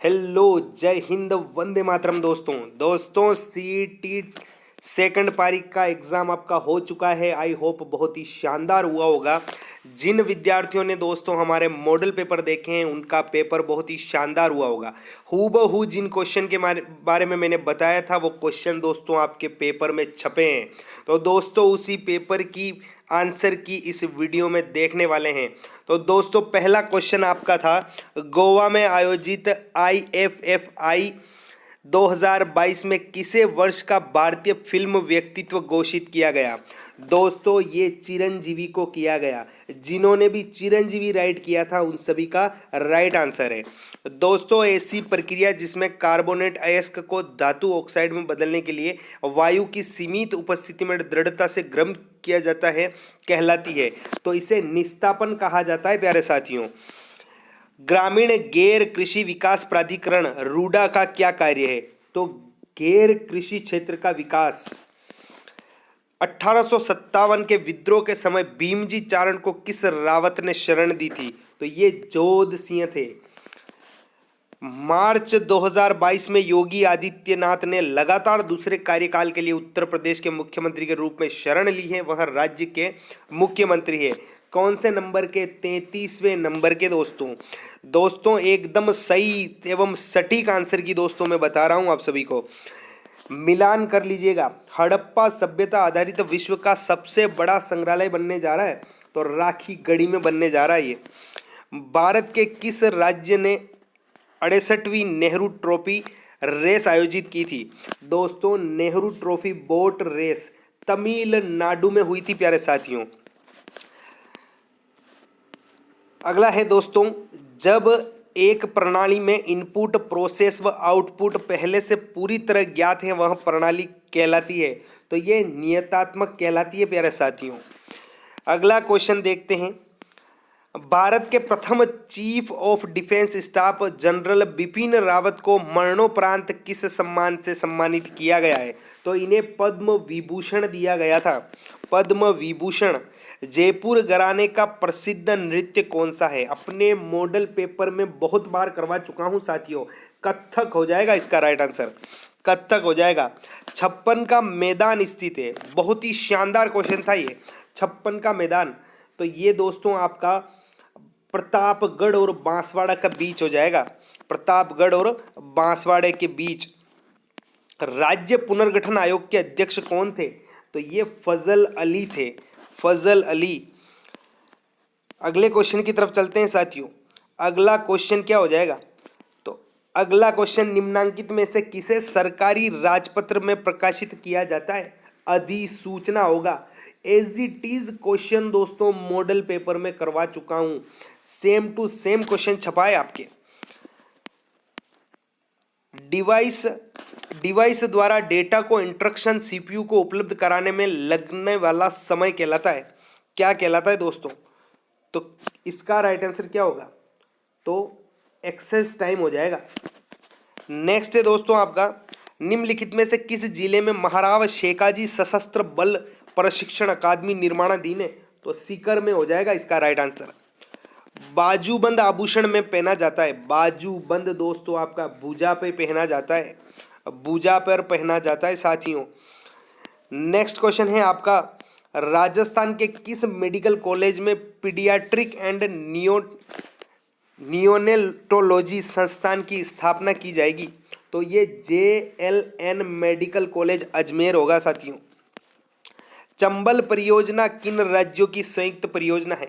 Hello, जय हिंद, वंदे मातरम। दोस्तों CET second पारी का एग्ज़ाम आपका हो चुका है। आई होप बहुत ही शानदार हुआ होगा। जिन विद्यार्थियों ने दोस्तों हमारे मॉडल पेपर देखे हैं उनका पेपर बहुत ही शानदार हुआ होगा। हूबहू जिन क्वेश्चन के बारे में मैंने बताया था वो क्वेश्चन दोस्तों आपके पेपर में छपे हैं। तो दोस्तों उसी पेपर की आंसर की इस वीडियो में देखने वाले हैं। तो दोस्तों पहला क्वेश्चन आपका था, गोवा में आयोजित IFFI 2022 में किसे वर्ष का भारतीय फिल्म व्यक्तित्व घोषित किया गया। दोस्तों ये चिरंजीवी को किया गया। जिन्होंने भी चिरंजीवी राइट किया था उन सभी का राइट आंसर है। दोस्तों ऐसी प्रक्रिया जिसमें कार्बोनेट अयस्क को धातु ऑक्साइड में बदलने के लिए वायु की सीमित उपस्थिति में दृढ़ता से गर्म किया जाता है कहलाती है, तो इसे निस्तापन कहा जाता है प्यारे साथियों। ग्रामीण गैर कृषि विकास प्राधिकरण रूडा का क्या कार्य है। तो गैर कृषि क्षेत्र का विकास। 1857 के विद्रोह के समय भीमजी चारण को किस रावत ने शरण दी थी। तो ये जोध सिंह थे। मार्च 2022 में योगी आदित्यनाथ ने लगातार दूसरे कार्यकाल के लिए उत्तर प्रदेश के मुख्यमंत्री के रूप में शरण ली है। वह राज्य के मुख्यमंत्री है। कौन से नंबर के? 33वें नंबर के। दोस्तों एकदम सही एवं सटीक आंसर की दोस्तों मैं बता रहा हूं आप सभी को। मिलान कर लीजिएगा। हड़प्पा सभ्यता आधारित विश्व का सबसे बड़ा संग्रहालय बनने जा रहा है, तो राखी गढ़ी में बनने जा रहा है ये। भारत के किस राज्य ने 68वीं नेहरू ट्रॉफी रेस आयोजित की थी। दोस्तों Nehru trophy boat race Tamil Nadu हुई थी प्यारे साथियों। अगला है दोस्तों, जब एक प्रणाली में इनपुट प्रोसेस व आउटपुट पहले से पूरी तरह ज्ञात है वह प्रणाली कहलाती है। तो ये नियतात्मक कहलाती है प्यारे साथियों। अगला क्वेश्चन देखते हैं। भारत के प्रथम chief of defence staff general Bipin Rawat को मरणोपरांत किस सम्मान से सम्मानित किया गया है। तो इन्हें पद्म विभूषण दिया गया था। पद्म विभूषण। जयपुर घराने का प्रसिद्ध नृत्य कौन सा है। अपने मॉडल पेपर में बहुत बार करवा चुका हूं साथियों। कथक हो जाएगा इसका राइट आंसर। कथक हो जाएगा। 56 का मैदान स्थित है। बहुत ही शानदार क्वेश्चन था ये। 56 का मैदान, तो ये दोस्तों आपका प्रतापगढ़ और बांसवाड़ा का बीच हो जाएगा। प्रतापगढ़ और बांसवाड़े के बीच। राज्य पुनर्गठन आयोग के अध्यक्ष कौन थे। तो ये फजल अली थे। फजल अली। अगले क्वेश्चन की तरफ चलते हैं साथियों। अगला क्वेश्चन क्या हो जाएगा। तो अगला क्वेश्चन, निम्नांकित में से किसे सरकारी राजपत्र में प्रकाशित किया जाता है। अधिसूचना होगा। एज इट इज क्वेश्चन दोस्तों मॉडल पेपर में करवा चुका हूं। सेम टू सेम क्वेश्चन छपाए आपके। डिवाइस द्वारा डेटा को इंस्ट्रक्शन सीपीयू को उपलब्ध कराने में लगने वाला समय कहलाता है। क्या कहलाता है दोस्तों। तो इसका राइट आंसर क्या होगा। तो एक्सेस टाइम हो जाएगा। नेक्स्ट है दोस्तों आपका, निम्नलिखित में से किस जिले में महाराव शेखाजी सशस्त्र बल प्रशिक्षण अकादमी निर्माणाधीन है। तो सीकर में हो जाएगा इसका राइट आंसर। बाजूबंद आभूषण में पहना जाता है। बाजूबंद दोस्तों आपका भुजा पे पहना जाता है। भुजा पर पहना जाता है साथियों। नेक्स्ट क्वेश्चन है आपका, राजस्थान के किस मेडिकल कॉलेज में पीडियाट्रिक एंड नियोनेटोलॉजी संस्थान की स्थापना की जाएगी। तो ये JLN मेडिकल कॉलेज अजमेर होगा साथियों। चंबल परियोजना किन राज्यों की संयुक्त परियोजना है।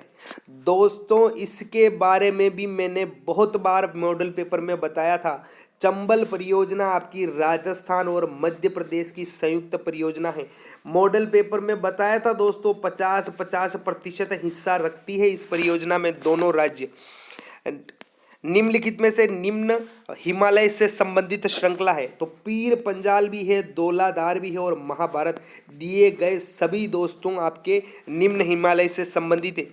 दोस्तों इसके बारे में भी मैंने बहुत बार मॉडल पेपर में बताया था। चंबल परियोजना आपकी राजस्थान और मध्य प्रदेश की संयुक्त परियोजना है। मॉडल पेपर में बताया था दोस्तों 50-50% हिस्सा रखती है इस परियोजना में दोनों राज्य। निम्नलिखित में से निम्न हिमालय से संबंधित श्रृंखला है। तो पीर पंजाल भी है, धौलाधार भी है और महाभारत। दिए गए सभी दोस्तों आपके निम्न हिमालय से संबंधित है।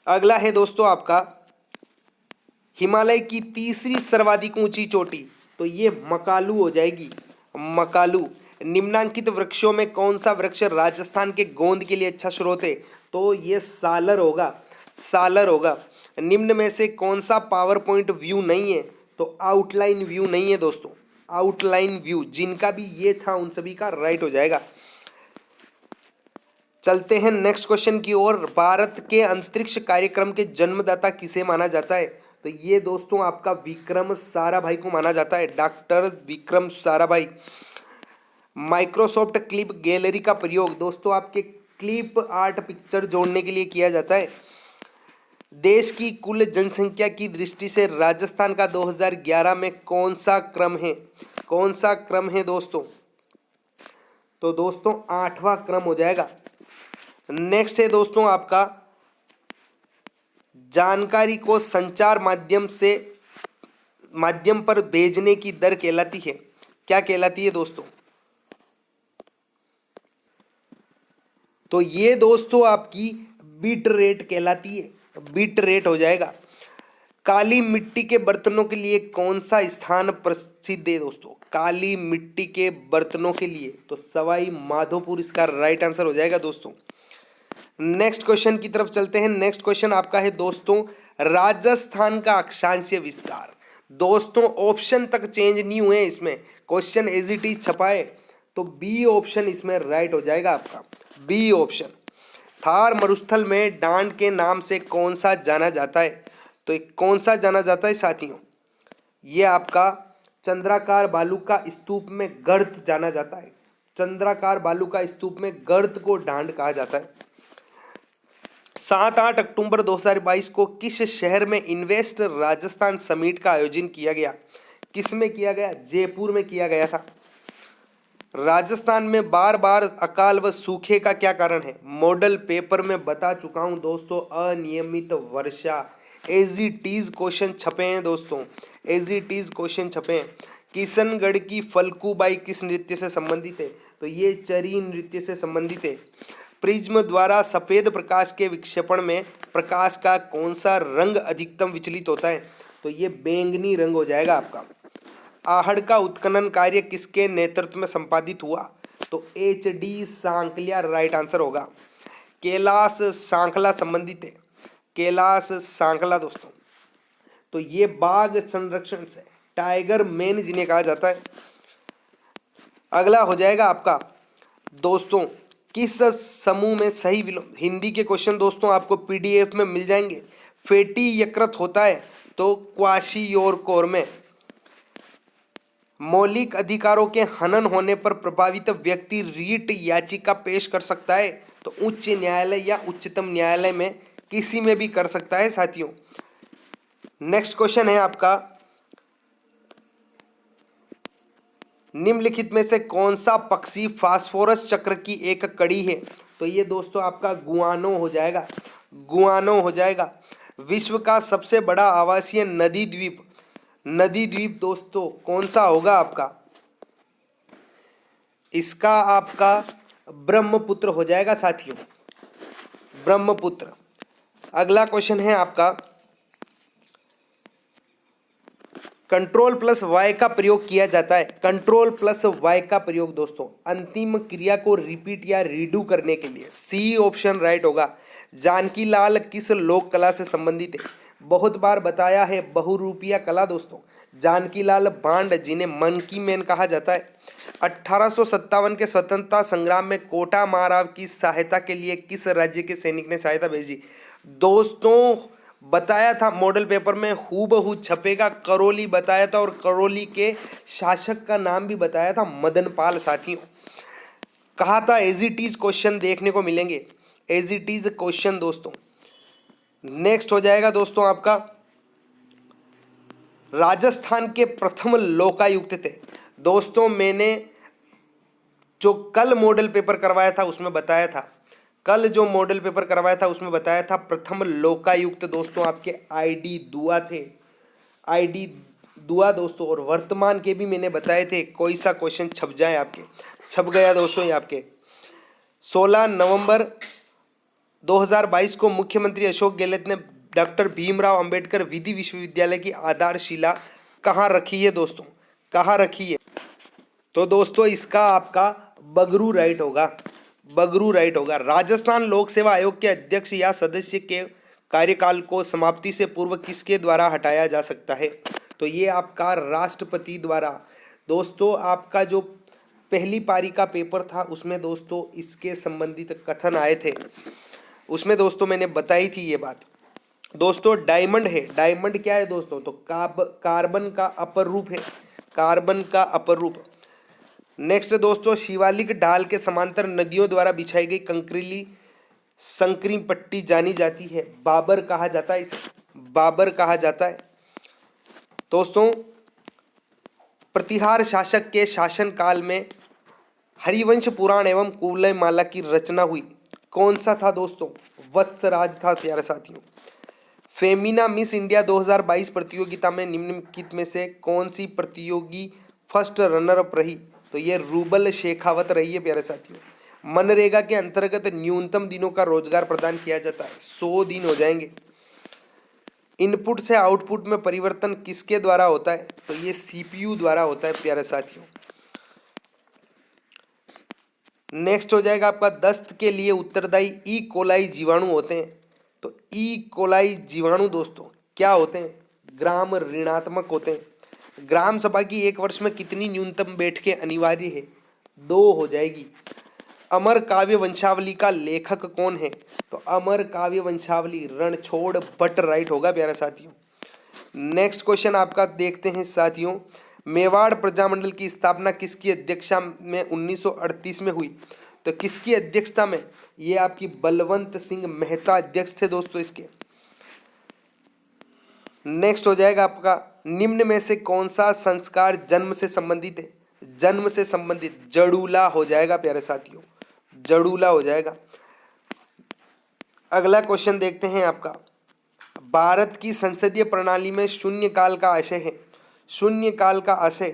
अगला है दोस्तों आपका, हिमालय की तीसरी सर्वाधिक ऊंची चोटी। तो ये मकालू हो जाएगी। मकालू। निम्नांकित वृक्षों में कौन सा वृक्ष राजस्थान के गोंद के लिए अच्छा स्रोत है। तो ये सालर होगा। सालर होगा। निम्न में से कौन सा पावर पॉइंट व्यू नहीं है? तो आउटलाइन व्यू नहीं है दोस्तों, आउटलाइन व्यू। जिनका भी ये था उन सभी का राइट हो जाएगा। चलते हैं नेक्स्ट क्वेश्चन की ओर। भारत के अंतरिक्ष कार्यक्रम के जन्मदाता किसे माना जाता है? तो ये दोस्तों आपका विक्रम साराभाई को माना जाता है, doctor Vikram Sarabhai. Microsoft clip gallery का प्रयोग दोस्तों आपके क्लिप आर्ट पिक्चर जोड़ने के लिए किया जाता है। देश की कुल जनसंख्या की दृष्टि से राजस्थान का 2011 में कौन सा क्रम है? कौन सा क्रम है दोस्तों? तो दोस्तों 8वां क्रम हो जाएगा। नेक्स्ट है दोस्तों आपका जानकारी को संचार माध्यम पर भेजने की दर कहलाती है, क्या कहलाती है दोस्तों? तो ये दोस्तों आपकी बीट रेट कहलाती है, बीट रेट हो जाएगा। काली मिट्टी के बर्तनों के लिए कौन सा स्थान प्रसिद्ध है दोस्तों? काली मिट्टी के बर्तनों के लिए तो सवाई माधोपुर इसका राइट आंसर हो जाएगा दोस्तों। नेक्स्ट क्वेश्चन की तरफ चलते हैं। नेक्स्ट क्वेश्चन आपका है दोस्तों राजस्थान का अक्षांशीय विस्तार। दोस्तों ऑप्शन तक चेंज नहीं हुए इसमें, क्वेश्चन एज इट इज छपा है, तो बी ऑप्शन इसमें राइट हो जाएगा आपका, बी ऑप्शन। थार मरुस्थल में डांड के नाम से कौन सा जाना जाता है? तो कौन सा जाना जाता है साथियों? ये आपका चंद्राकार बालू का स्तूप में गर्त जाना जाता है। चंद्राकार बालू का स्तूप में गर्त को डांड कहा जाता है। 7-8 अक्टूबर 2022 को किस शहर में इन्वेस्ट राजस्थान समिट का आयोजन किया गया? किस में किया गया? जयपुर में किया गया था। राजस्थान में बार बार अकाल व सूखे का क्या कारण है? मॉडल पेपर में बता चुका हूं दोस्तों, अनियमित वर्षा। एज इट इज क्वेश्चन छपे हैं दोस्तों, एज इट इज क्वेश्चन छपे हैं। किशनगढ़ की फल्गुबाई किस नृत्य से संबंधित है? तो ये चरी नृत्य से संबंधित है। प्रिज्म द्वारा सफेद प्रकाश के विक्षेपण में प्रकाश का कौन सा रंग अधिकतम विचलित होता है? तो ये बैंगनी रंग हो जाएगा आपका। आहड़ का उत्खनन कार्य किसके नेतृत्व में संपादित हुआ? तो HD सांकलिया राइट आंसर होगा। कैलाश सांखला संबंधित है, कैलाश सांखला दोस्तों। तो ये बाघ संरक्षण से टाइगर मैन जिन्हें कहा जाता है। अगला हो जाएगा आपका दोस्तों किस समूह में सही विलोम? हिंदी के क्वेश्चन दोस्तों आपको PDF में मिल जाएंगे। फैटी यकृत होता है तो क्वाशियोरकोर में। मौलिक अधिकारों के हनन होने पर प्रभावित व्यक्ति रीट याचिका पेश कर सकता है, तो उच्च न्यायालय या उच्चतम न्यायालय में किसी में भी कर सकता है साथियों। नेक्स्ट क्वेश्चन है आपका निम्नलिखित में से कौन सा पक्षी फास्फोरस चक्र की एक कड़ी है? तो ये दोस्तों आपका गुआनो हो जाएगा, गुआनो हो जाएगा। विश्व का सबसे बड़ा आवासीय नदी द्वीप दोस्तों कौन सा होगा आपका? इसका आपका ब्रह्मपुत्र हो जाएगा साथियों, ब्रह्मपुत्र। अगला क्वेश्चन है आपका Ctrl+Y का प्रयोग किया जाता है। Ctrl+Y का प्रयोग दोस्तों अंतिम क्रिया को रिपीट या रीडू करने के लिए। सी ऑप्शन राइट होगा। जानकी लाल किस लोक कला से संबंधित है? बहुत बार बताया है, बहुरूपिया कला दोस्तों। जानकी लाल भांड जिन्हें मंकी मैन कहा जाता है। 1857 के स्वतंत्रता संग्राम में कोटा महाराव की सहायता के लिए किस राज्य के सैनिक ने सहायता भेजी? दोस्तों बताया था मॉडल पेपर में, हूबहू छपेगा, करौली बताया था और करौली के शासक का नाम भी बताया था, मदनपाल साथियों। कहा था एज इट इज क्वेश्चन देखने को मिलेंगे, एज इट इज क्वेश्चन दोस्तों। नेक्स्ट हो जाएगा दोस्तों आपका राजस्थान के प्रथम लोकायुक्त थे। दोस्तों मैंने जो कल मॉडल पेपर करवाया था उसमें बताया था, कल जो मॉडल पेपर करवाया था उसमें बताया था प्रथम लोकायुक्त दोस्तों आपके ID दुआ थे, ID दुआ दोस्तों। और वर्तमान के भी मैंने बताए थे, कोई सा क्वेश्चन छप जाए आपके, छप गया दोस्तों ये आपके। 16 नवंबर 2022 को मुख्यमंत्री अशोक गहलोत ने डॉक्टर भीमराव अंबेडकर विधि विश्वविद्यालय की आधारशिला कहाँ रखी है दोस्तों? कहाँ रखी है? तो दोस्तों इसका आपका बगरू राइट होगा, बगरू राइट होगा। राजस्थान लोक सेवा आयोग के अध्यक्ष या सदस्य के कार्यकाल को समाप्ति से पूर्व किसके द्वारा हटाया जा सकता है? तो ये आपका राष्ट्रपति द्वारा। दोस्तों आपका जो पहली पारी का पेपर था उसमें दोस्तों इसके संबंधित कथन आए थे, उसमें दोस्तों मैंने बताई थी ये बात। दोस्तों डायमंड है, डायमंड क्या है दोस्तों? तो कार्बन का अपर रूप है, कार्बन का अपर रूप। नेक्स्ट दोस्तों, शिवालिक ढाल के समांतर नदियों द्वारा बिछाई गई कंकरीली संकरी पट्टी जानी जाती है, बाबर कहा जाता है, इसे बाबर कहा जाता है। दोस्तों प्रतिहार शासक के शासन काल में हरिवंश पुराण एवं कुवलय माला की रचना हुई, कौन सा था दोस्तों? वत्सराज था प्यारे साथियों। फेमिना मिस इंडिया 2022 प्रतियोगिता में निम्नलिखित में से कौन सी प्रतियोगी फर्स्ट रनर अप रही? तो ये रूबल शेखावत रही है प्यारे साथियों। मनरेगा के अंतर्गत न्यूनतम दिनों का रोजगार प्रदान किया जाता है, 100 दिन हो जाएंगे। इनपुट से आउटपुट में परिवर्तन किसके द्वारा होता है? तो ये सीपीयू द्वारा होता है प्यारे साथियों। नेक्स्ट हो जाएगा आपका दस्त के लिए उत्तरदायी ई कोलाई जीवाणु होते हैं। तो ई कोलाई जीवाणु दोस्तों क्या होते हैं? ग्राम ऋणात्मक होते हैं। ग्राम सभा की एक वर्ष में कितनी न्यूनतम बैठकें अनिवार्य है? 2 हो जाएगी। अमर काव्य वंशावली का लेखक कौन है? तो अमर काव्य वंशावली रणछोड़ भट्ट राइट होगा प्यारे साथियों। नेक्स्ट क्वेश्चन आपका देखते हैं साथियों, मेवाड़ प्रजामंडल की स्थापना किसकी अध्यक्षता में 1938 में हुई? तो किसकी अध्यक्षता में? ये आपकी बलवंत सिंह मेहता अध्यक्ष थे दोस्तों इसके। नेक्स्ट हो जाएगा आपका, निम्न में से कौन सा संस्कार जन्म से संबंधित है? जन्म से संबंधित जड़ूला हो जाएगा प्यारे साथियों, जड़ूला हो जाएगा। अगला क्वेश्चन देखते हैं आपका, भारत की संसदीय प्रणाली में शून्य काल का आशय है। शून्य काल का आशय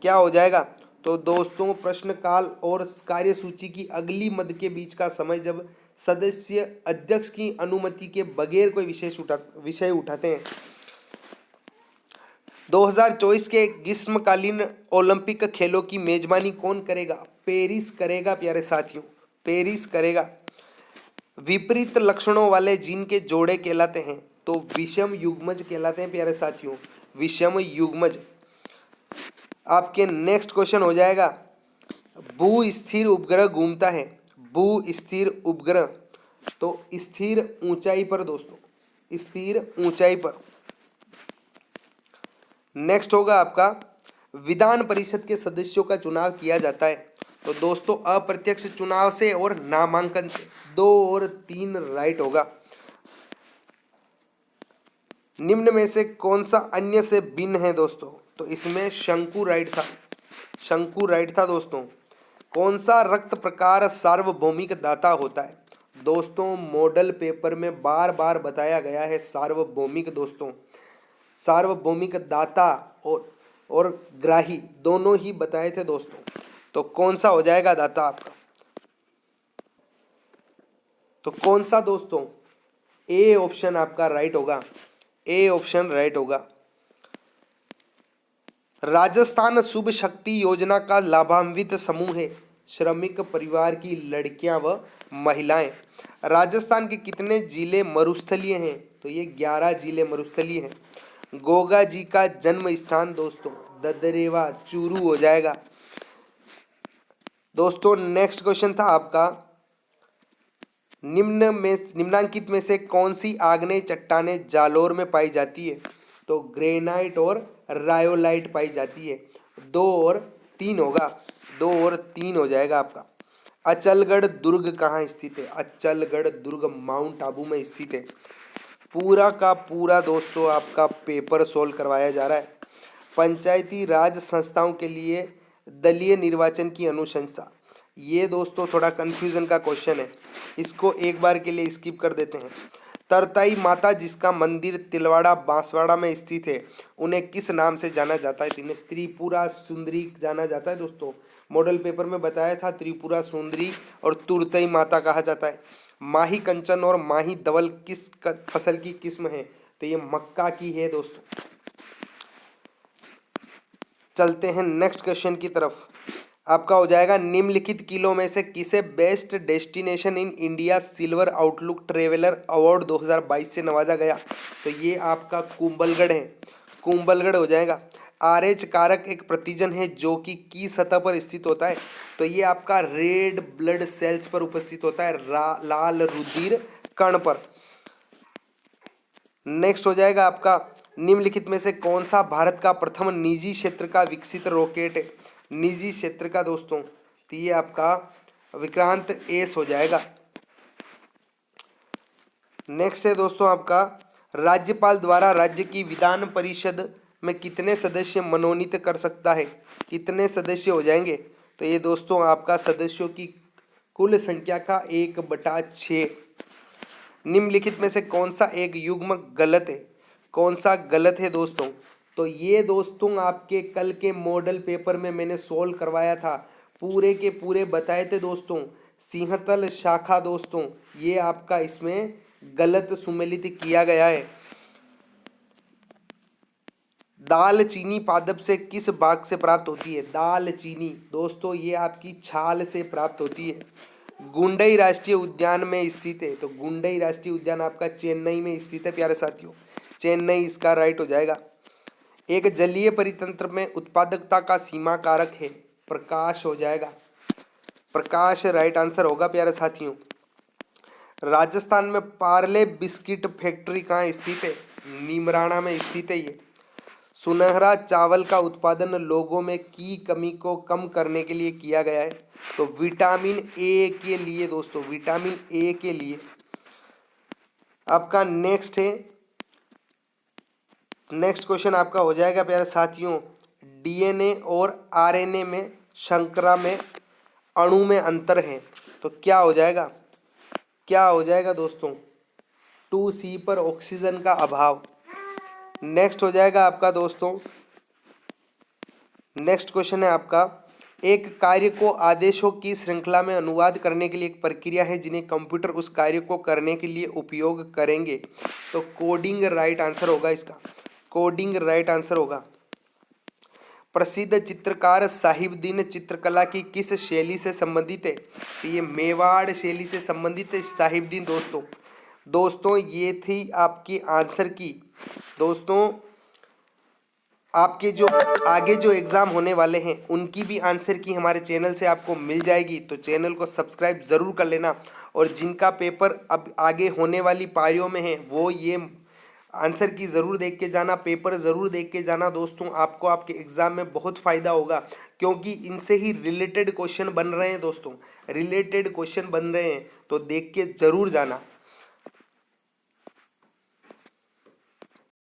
क्या हो जाएगा? तो दोस्तों प्रश्न काल और कार्यसूची की अगली मद के बीच का समय जब सदस्य अध्यक्ष की अनुमति के बगैर कोई विषय उठाते हैं। 2024 के ग्रीष्मकालीन ओलंपिक खेलों की मेजबानी कौन करेगा? पेरिस करेगा प्यारे साथियों, पेरिस करेगा। विपरीत लक्षणों वाले जीन के जोड़े कहलाते हैं, तो विषम युग्मज कहलाते हैं प्यारे साथियों, विषम युग्मज। आपके नेक्स्ट क्वेश्चन हो जाएगा, भू स्थिर उपग्रह घूमता है। भू स्थिर उपग्रह तो स्थिर ऊंचाई पर दोस्तों, स्थिर ऊंचाई पर। नेक्स्ट होगा आपका, विधान परिषद के सदस्यों का चुनाव किया जाता है। तो दोस्तों अप्रत्यक्ष चुनाव से और नामांकन से, 2 और 3 राइट होगा। निम्न में से कौन सा अन्य से भिन्न है दोस्तों? तो इसमें शंकु राइट था, शंकु राइट था दोस्तों। कौन सा रक्त प्रकार सार्वभौमिक दाता होता है? दोस्तों मॉडल पेपर में बार बार बताया गया है सार्वभौमिक दोस्तों, सार्वभौमिक दाता और ग्राही दोनों ही बताए थे दोस्तों। तो कौन सा हो जाएगा दाता आपका? तो कौन सा दोस्तों? ए ऑप्शन आपका राइट होगा, ए ऑप्शन राइट होगा। राजस्थान शुभ शक्ति योजना का लाभान्वित समूह है श्रमिक परिवार की लड़कियां व महिलाएं। राजस्थान के कितने जिले मरुस्थलीय हैं? तो ये 11 जिले मरुस्थलीय हैं। गोगा जी का जन्म स्थान दोस्तों ददरेवा चूरू हो जाएगा दोस्तों। नेक्स्ट क्वेश्चन था आपका, निम्नांकित में से कौन सी आग्नेय चट्टानें जालोर में पाई जाती है? तो ग्रेनाइट और रायोलाइट पाई जाती है। 2 और 3 होगा, 2 और 3 हो जाएगा आपका। अचलगढ़ दुर्ग कहाँ स्थित है? अचलगढ़ दुर्ग माउंट आबू में स्थित है। पूरा का पूरा दोस्तों आपका पेपर सोल्व करवाया जा रहा है। पंचायती राज संस्थाओं के लिए दलीय निर्वाचन की अनुशंसा, ये दोस्तों थोड़ा कन्फ्यूजन का क्वेश्चन है, इसको एक बार के लिए स्किप कर देते हैं। तरताई माता जिसका मंदिर तिलवाड़ा बांसवाड़ा में स्थित है, उन्हें किस नाम से जाना जाता है? इन्हें त्रिपुरा सुंदरी जाना जाता है दोस्तों। मॉडल पेपर में बताया था त्रिपुरा सुंदरी और तुरतई माता कहा जाता है। माही कंचन और माही धवल किस फसल की किस्म है? तो ये मक्का की है दोस्तों। चलते हैं नेक्स्ट क्वेश्चन की तरफ। आपका हो जाएगा निम्नलिखित किलों में से किसे best destination in India silver outlook traveller award 2022 से नवाजा गया। तो ये आपका कुंभलगढ़ है, कुंभलगढ़ हो जाएगा। RH कारक एक प्रतिजन है जो कि की सतह पर स्थित होता है। तो ये आपका रेड ब्लड सेल्स पर उपस्थित होता है, लाल रुधिर कण पर। नेक्स्ट हो जाएगा आपका निम्नलिखित में से कौन सा भारत का प्रथम निजी क्षेत्र का विकसित रॉकेट है। निजी क्षेत्र का दोस्तों, तो ये आपका विक्रांत एस हो जाएगा। नेक्स्ट है दोस्तों आपका राज्यपाल द्वारा राज्य की विधान परिषद में कितने सदस्य मनोनीत कर सकता है। कितने सदस्य हो जाएंगे। तो ये दोस्तों आपका सदस्यों की कुल संख्या का 1/6। निम्नलिखित में से कौन सा एक युग्म गलत है। कौन सा गलत है दोस्तों। तो ये दोस्तों आपके कल के मॉडल पेपर में मैंने सोल्व करवाया था, पूरे के पूरे बताए थे दोस्तों। सिंहतल शाखा दोस्तों, ये आपका इसमें गलत सुमेलित किया गया है। दाल चीनी पादप से किस भाग से प्राप्त होती है। दाल चीनी दोस्तों ये आपकी छाल से प्राप्त होती है। गुंडई राष्ट्रीय उद्यान में स्थित है। तो गुंडई राष्ट्रीय उद्यान आपका चेन्नई में स्थित है प्यारे साथियों, चेन्नई इसका राइट हो जाएगा। एक जलीय परितंत्र में उत्पादकता का सीमा कारक है, प्रकाश हो जाएगा, प्रकाश राइट आंसर होगा प्यारे साथियों। राजस्थान में पार्ले बिस्किट फैक्ट्री कहाँ स्थित है। नीमराणा में स्थित है ये। सुनहरा चावल का उत्पादन लोगों में की कमी को कम करने के लिए किया गया है। तो विटामिन ए के लिए दोस्तों, विटामिन ए के लिए। आपका नेक्स्ट है, नेक्स्ट क्वेश्चन आपका हो जाएगा प्यारे साथियों, डीएनए और आरएनए में श्रृंखला में अणु में अंतर है। तो क्या हो जाएगा, क्या हो जाएगा दोस्तों, 2C पर ऑक्सीजन का अभाव। नेक्स्ट हो जाएगा आपका दोस्तों, नेक्स्ट क्वेश्चन है आपका, एक कार्य को आदेशों की श्रृंखला में अनुवाद करने के लिए एक प्रक्रिया है जिन्हें कंप्यूटर उस कार्य को करने के लिए उपयोग करेंगे। तो कोडिंग राइट आंसर होगा इसका, कोडिंग राइट आंसर होगा। प्रसिद्ध चित्रकार साहिबदीन चित्रकला की किस शैली से संबंधित है। तो ये मेवाड़ शैली से संबंधित है साहिबदीन दोस्तों। दोस्तों ये थी आपकी आंसर की। दोस्तों आपके जो आगे जो एग्ज़ाम होने वाले हैं उनकी भी आंसर की हमारे चैनल से आपको मिल जाएगी। तो चैनल को सब्सक्राइब ज़रूर कर लेना, और जिनका पेपर अब आगे होने वाली पारियों में है वो ये आंसर की ज़रूर देख के जाना, पेपर ज़रूर देख के जाना दोस्तों। आपको आपके एग्ज़ाम में बहुत फ़ायदा होगा, क्योंकि इनसे ही रिलेटेड क्वेश्चन बन रहे हैं दोस्तों, रिलेटेड क्वेश्चन बन रहे हैं। तो देख के ज़रूर जाना।